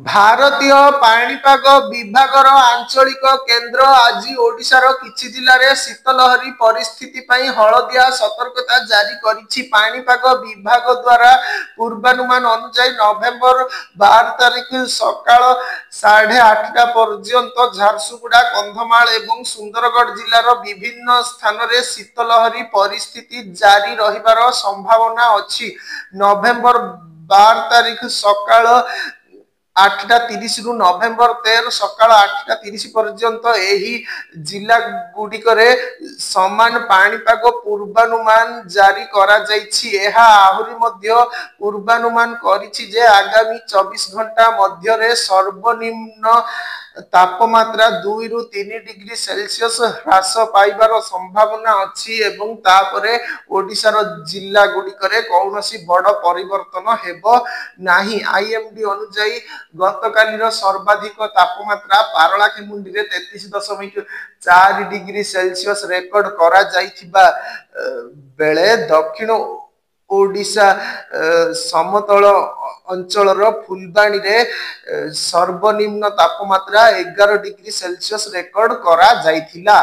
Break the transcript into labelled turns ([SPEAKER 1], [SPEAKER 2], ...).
[SPEAKER 1] भारतीय पाणीपाग विभागर आंचलिक केन्द्र आज ओडिशार किछि जिल्लारे शीतलहरी परिस्थिति पई हलदिया सतर्कता जारी करिछि। पाणीपाग विभाग द्वारा पूर्वानुमान अनुसार नवेम्बर 12 तारिख सकाळ 8:30 पर्यंत झारसुगुड़ा कंधमाल एवं सुंदरगढ़ जिलार विभिन्न स्थान रे शीतलहरी परिस्थिति जारी रहिबार संभावना अछि। नवेम्बर 12 तारिख सकाळ 8:30 रु नवेम्बर 13 सकाळ 8:30 पर्यंत एही जिला गुड़िकरे समान पाणीपाग पूर्वानुमान जारी करा जाइछि। एहा आहुरी मध्य पूर्वानुमान करिछि जे आगामी 24 घंटा मध्य रे सर्वनिम्न तापमात्रा 2 रु 3 डिग्री सेल्सियस ह्रास पाइबार संभावना अछि एवं तापरे ओडिशार जिला गुड़िकरे कौनसी बड़ परिवर्तन हेबो नाही। आईएमडी अनुसार गतकालीर सर्वाधिक तापमात्रा पारलाखेमुंडी रे 33.4 डिग्री सेल्सियस रेकर्ड करा जाइथिबा बेले दक्षिण ओडिशा समतल अंचल फुलबाणी रे सर्वनिम्न तापमात्रा 11 डिग्री सेल्सियस रेकर्ड करा जाइथिला।